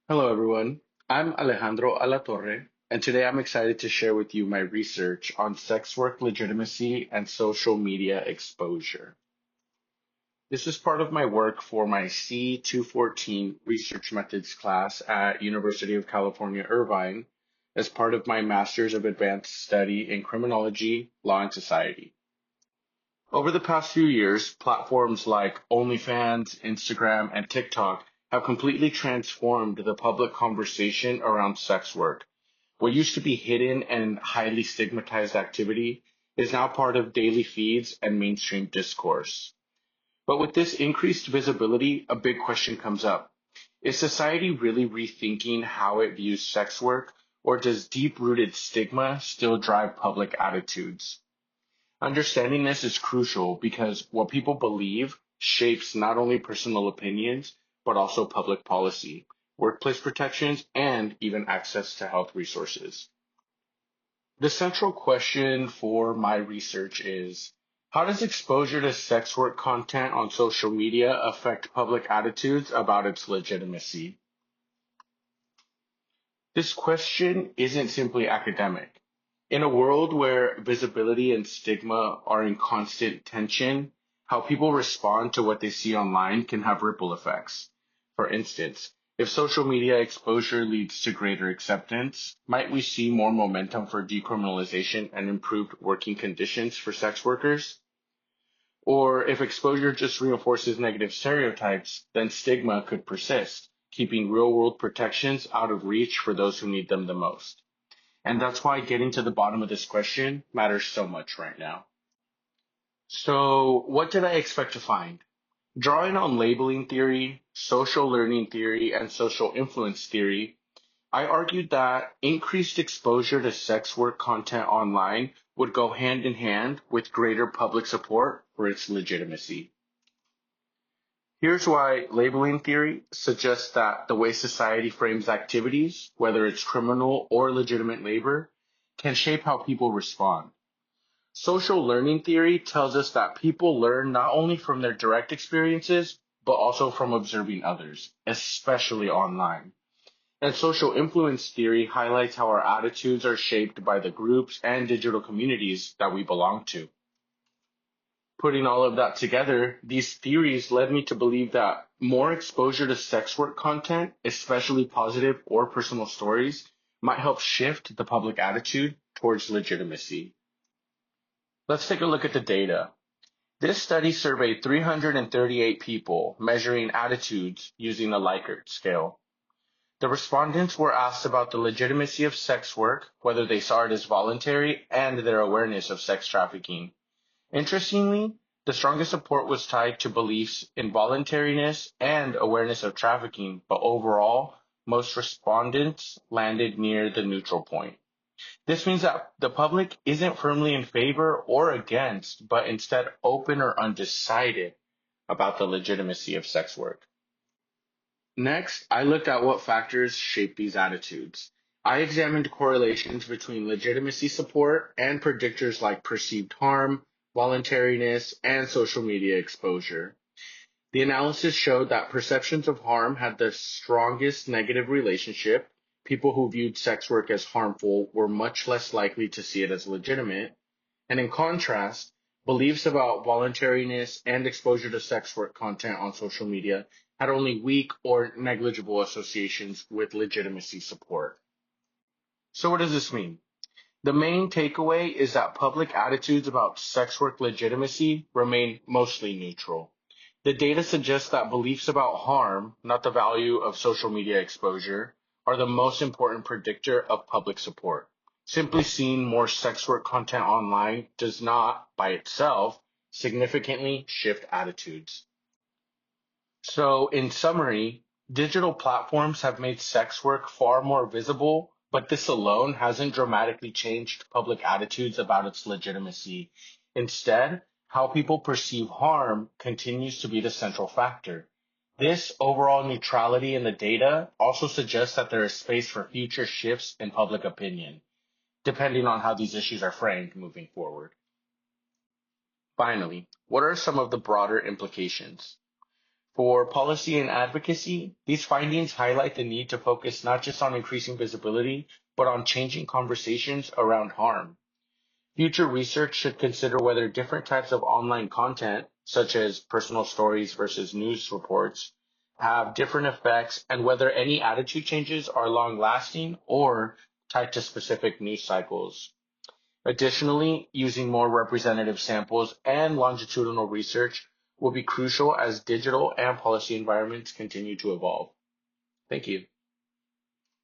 Hello, everyone. I'm Alejandro Alatorre, and today I'm excited to share with you my research on sex work legitimacy and social media exposure. This is part of my work for my C214 research methods class at University of California, Irvine, as part of my Master's of Advanced Study in Criminology, Law, and Society. Over the past few years, platforms like OnlyFans, Instagram, and TikTok have completely transformed the public conversation around sex work. What used to be hidden and highly stigmatized activity is now part of daily feeds and mainstream discourse. But with this increased visibility, a big question comes up. Is society really rethinking how it views sex work, or does deep-rooted stigma still drive public attitudes? Understanding this is crucial because what people believe shapes not only personal opinions, but also public policy, workplace protections, and even access to health resources. The central question for my research is, how does exposure to sex work content on social media affect public attitudes about its legitimacy? This question isn't simply academic. In a world where visibility and stigma are in constant tension, how people respond to what they see online can have ripple effects. For instance, if social media exposure leads to greater acceptance, might we see more momentum for decriminalization and improved working conditions for sex workers? Or if exposure just reinforces negative stereotypes, then stigma could persist, keeping real world protections out of reach for those who need them the most. And that's why getting to the bottom of this question matters so much right now. So, what did I expect to find? Drawing on labeling theory, social learning theory, and social influence theory, I argued that increased exposure to sex work content online would go hand in hand with greater public support for its legitimacy. Here's why labeling theory suggests that the way society frames activities, whether it's criminal or legitimate labor, can shape how people respond. Social learning theory tells us that people learn not only from their direct experiences, but also from observing others, especially online. And social influence theory highlights how our attitudes are shaped by the groups and digital communities that we belong to. Putting all of that together, these theories led me to believe that more exposure to sex work content, especially positive or personal stories, might help shift the public attitude towards legitimacy. Let's take a look at the data. This study surveyed 338 people measuring attitudes using the Likert scale. The respondents were asked about the legitimacy of sex work, whether they saw it as voluntary, and their awareness of sex trafficking. Interestingly, the strongest support was tied to beliefs in voluntariness and awareness of trafficking, but overall, most respondents landed near the neutral point. This means that the public isn't firmly in favor or against, but instead open or undecided about the legitimacy of sex work. Next, I looked at what factors shape these attitudes. I examined correlations between legitimacy support and predictors like perceived harm, voluntariness, and social media exposure. The analysis showed that perceptions of harm had the strongest negative relationship. People who viewed sex work as harmful were much less likely to see it as legitimate. And in contrast, beliefs about voluntariness and exposure to sex work content on social media had only weak or negligible associations with legitimacy support. So, what does this mean? The main takeaway is that public attitudes about sex work legitimacy remain mostly neutral. The data suggests that beliefs about harm, not the value of social media exposure, are the most important predictor of public support. Simply seeing more sex work content online does not, by itself, significantly shift attitudes. So, in summary, digital platforms have made sex work far more visible, but this alone hasn't dramatically changed public attitudes about its legitimacy. Instead, how people perceive harm continues to be the central factor. This overall neutrality in the data also suggests that there is space for future shifts in public opinion, depending on how these issues are framed moving forward. Finally, what are some of the broader implications? For policy and advocacy, these findings highlight the need to focus not just on increasing visibility, but on changing conversations around harm. Future research should consider whether different types of online content, such as personal stories versus news reports, have different effects and whether any attitude changes are long lasting or tied to specific news cycles. Additionally, using more representative samples and longitudinal research will be crucial as digital and policy environments continue to evolve. Thank you.